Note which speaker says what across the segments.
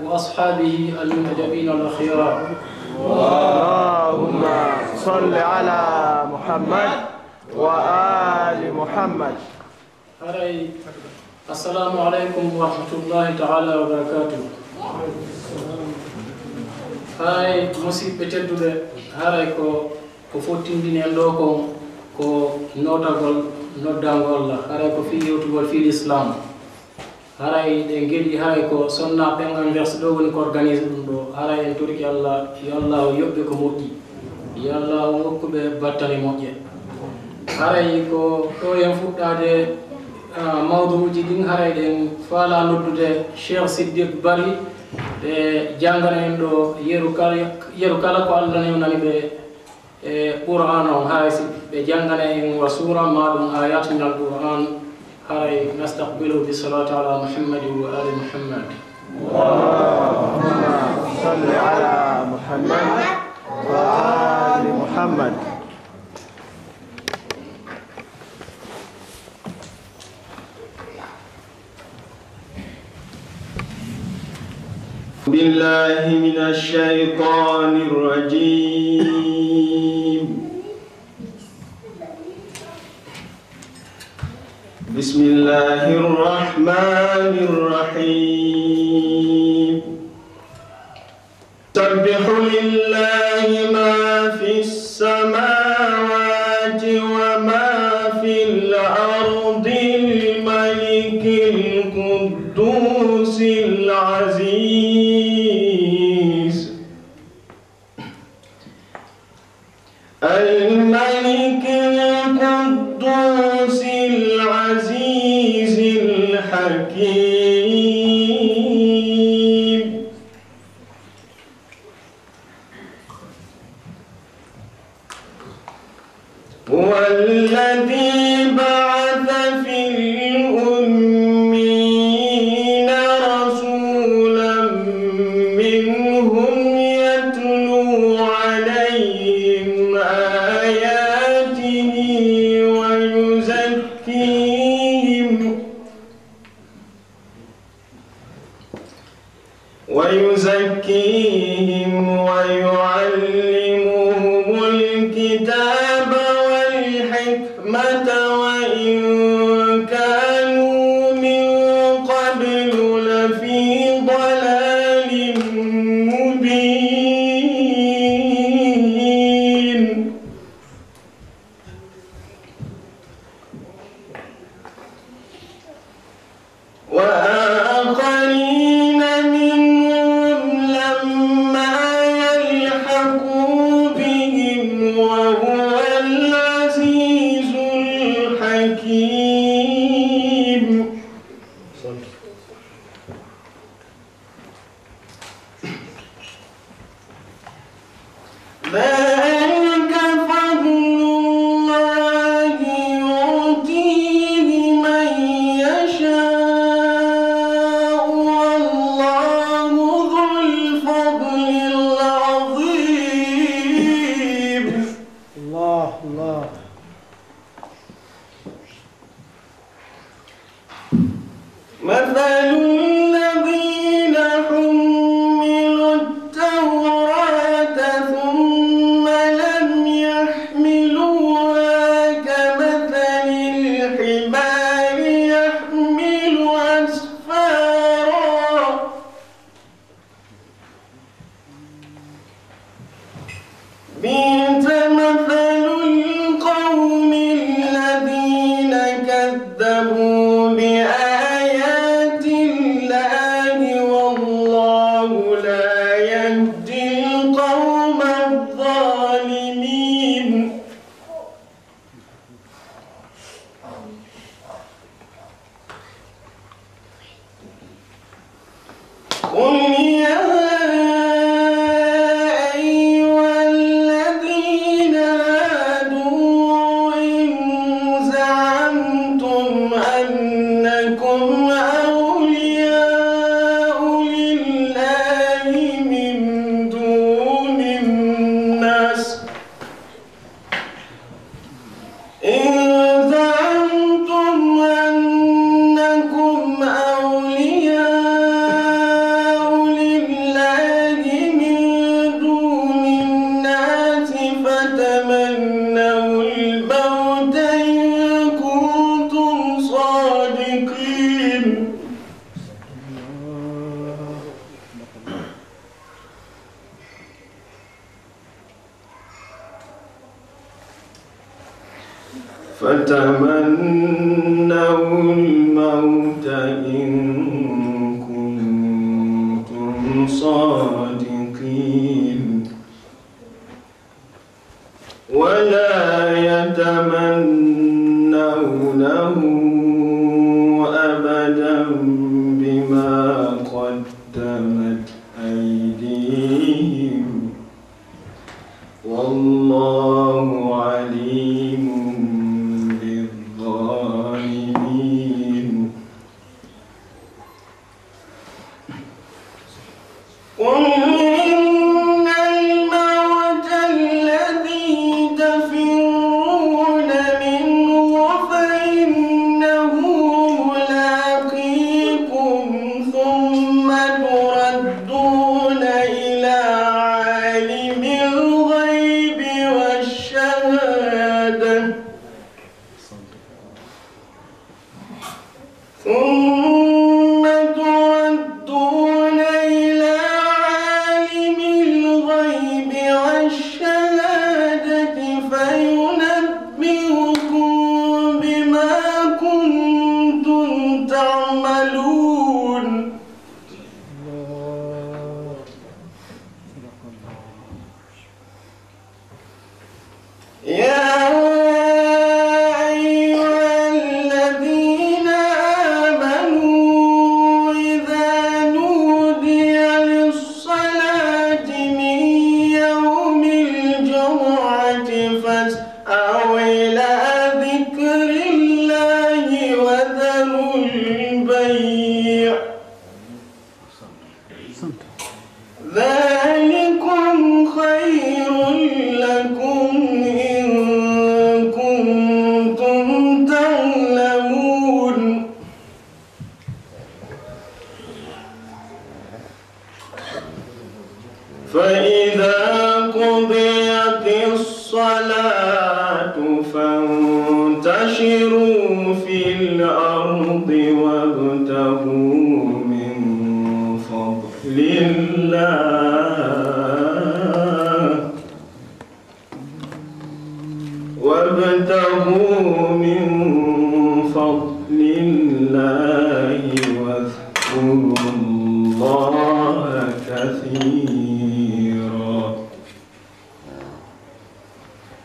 Speaker 1: وأصحابه المنتجبين الأخيار.
Speaker 2: اللهم صل على محمد وآل محمد.
Speaker 1: السلام عليكم ورحمة الله تعالى وبركاته. هاي مصيب بتدل هاي كو فوتين دين يندوكم كو نوتاغول نودانغول هاي كو في يوتيوب في الإسلام. haray de gedi haray ko sonna bengan vers do woni ko organiser dum do haray en turki Allah ya Allah yobbe ko moddi ya Allah hokkube battale modje haray ko to en fuddade mawduuji din haray den fala noddude Cheikh Siddiq Bari de jangana en do yeru kala ko Allah ne nani be Qur'an on haray be jangana en wa sura madum ayatul Qur'an. هاي نستقبله بالصلاة على محمد وآل محمد.
Speaker 2: اللهم صل على محمد وآل محمد.
Speaker 3: بالله من الشيطان الرجيم. بسم الله الرحمن الرحيم. سبح لله ما في السماوات وما في الأرض الملك القدوس العزيز الملك القدوس العزيز الحكيم. هو الذي بعث في الأميين رسولا منهم يتلو عليهم آياته ويزكيهم ويعلمهم الكتاب والحكمة وإن كانوا من قبل لفي ضلال مبين. وآخرين منهم لما يلحقوا بهم وهو العزيز الحكيم. ذلك فضل الله يؤتيه من يشاء والله ذو الفضل العظيم.
Speaker 2: الله الله.
Speaker 3: مثل الذين حملوا التوراة ثم لم يحملوها كمثل الحمار يحمل أسفارا بئس مثل القوم الذين كذبوا بآيات الله والله لا يهدي القوم الظالمين. قل يا أيها الذين هادوا إن زعمتم أنكم أولياء لله من دون الناس إن زعمتم أنكم أولياء فتمنوا الموت إن كنتم صادقين ولا يتمنونه أبدا بما قدمت أيديهم والله عليم بالظالمين. قل إن الموت الذي تفرون منه فإنه ملاقيكم ثم تردون إلى عالم الغيب والشهادة فينبئكم بما كنتم تعملون. يا أيها الذين آمنوا إذا نودي للصلاة من يوم الجمعة فاسعوا إلى ذكر الله وذروا البيع ذلكم خير لكم إن كنتم تعلمون. فإذا قضيت الصلاة فانتشروا في الأرض وابتغوا من فضل الله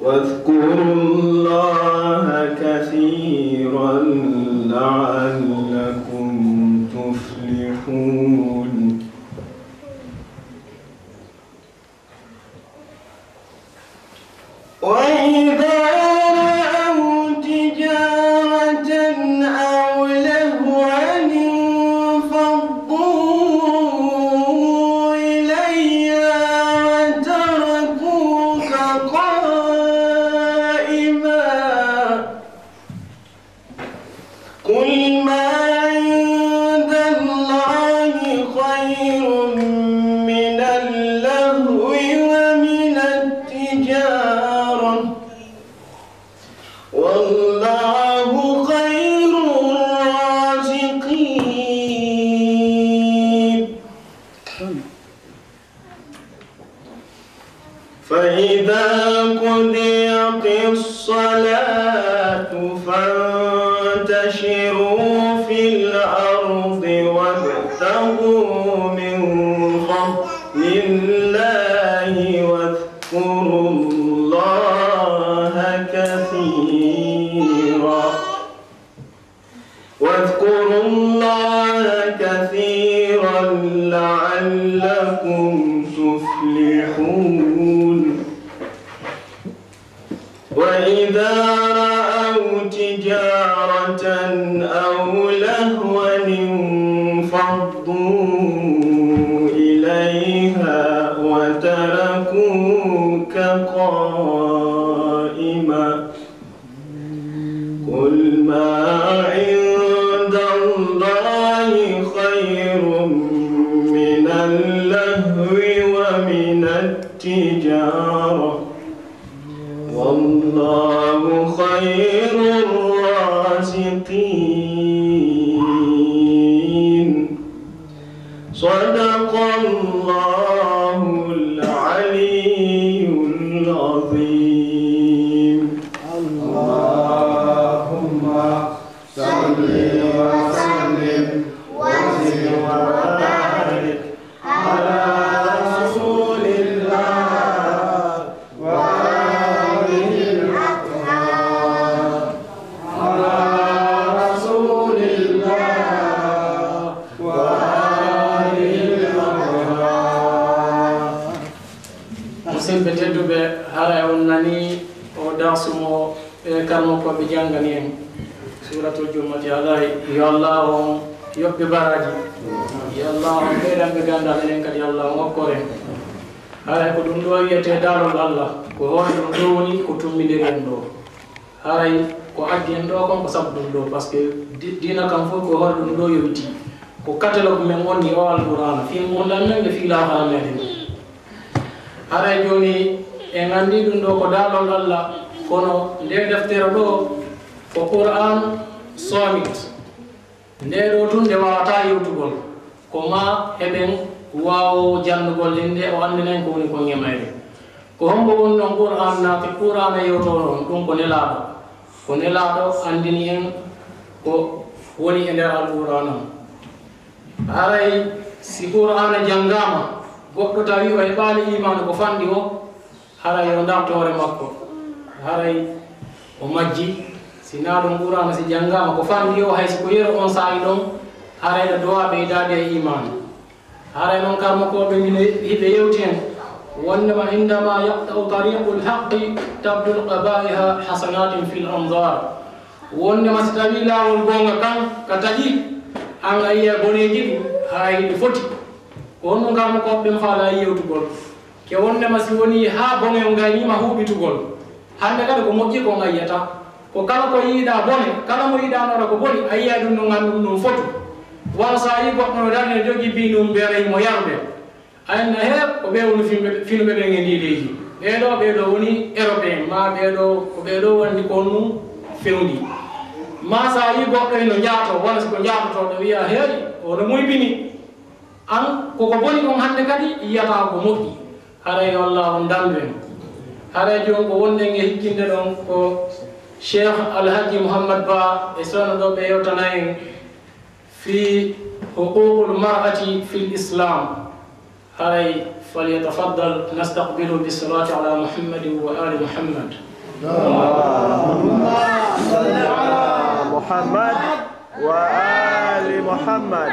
Speaker 3: واذكروا الله كثيرا لعلكم تفلحون. وإذا رأوا تجارة أو لهوا انفضوا إليها وتركوك قائما قل ما عند الله خير من اللهو ومن التجارة والله خير الرازقين. فإذا قضيت الصلاة فانتشروا في الأرض وابتغوا من فضل الله واذكروا الله كثيرا لعلكم تفلحون. وإذا رأوا تجارة أو لهوا انفضوا إليها وتركوك قائما قل ما عند الله خير من اللهو ومن التجارة والله خير الرازقين. صدق الله العلي العظيم. الله
Speaker 1: musidɓe tedduɓe haray on nani o darsumo kalmo ko ɓe jangani en suratul jummati alay yo allah on yoɓɓe baraji yo allah on ɓeyɗanɓe gandal enen kadi allah on hokkoren haray ko ɗum ɗo wiyete dalol allah ko hoore ɗum ɗo woni ko tummidiri en ɗo haray ko addi en ɗo kon ko sabu ɗum ɗo par ce que dina kam fof ko hoore ɗum ɗo yowiti ko catalogue men wonni o alqur'ana fi mondan men ɓe fiilafana meɗen haray joni en andi ɗum ɗo ko dalol allah kono nde deftere ɗo ko qur'an somit nde ɗo tun nde wawata yewtugol ko ma heɓen wawo jannugol nde o andinen ko woni ko ngemayre ko hombo woni ɗon qur'an naati qur'ana yewto noon ɗum ko nelaɗo andini en ko woni e nder alqur'ana haray si qur'ana janngama goɗɗo tawi o heɓali imanu ko fanɗi o haray o darto hoore makko haray o majji sina ɗum qur'ana si janngama ko fanɗi o haysi ko yero on saahi ɗon haray ɗo dowa ɓeydade e imanu haray noon karmakoɓe mine hiɓe yewti hen wonnema indama yaqta'u tariqu lhaqi tabdu lqaba'iha hasanatin fi l anzar wonnema si tawi lawol gonga kan ka taƴi an a yiya boneji ɗi ha yiɗi foti ko honno karmakoɓe ɓen faala yewtugol ke wonnema si woni ha bone o gaynima huɓitugol hande kadi ko moƴƴi ko gayyata ko kala ko yiiɗa bone kala mo yiɗanoɗa ko boni a yiya ɗum no gandu ɗum fotu wala sa yi goɗɗo no darne jogi bi ɗum beerayimo yarde ayna he ko ɓe woni filme ɓen e ndiɗeji ɓeɗo woni européen ma ɓeɗo ko ɓeɗo wandi ko num fewndi ma sa yi goɗɗo eno jaato wona siko jaatotoɗo wiya heeyi ono moybini an koko boni on hande kadi yiyata ko moƴƴi haray wallah on dandu en haray joni ko wonɗen e hikkinde ɗon ko cheikh alhaji mouhammad ba e sono ɗo ɓe yewtana en في حقوق المرأة في الإسلام هاي فليتفضل نستقبله بالصلاة على محمد وآل محمد
Speaker 2: اللهم صل على محمد وآل محمد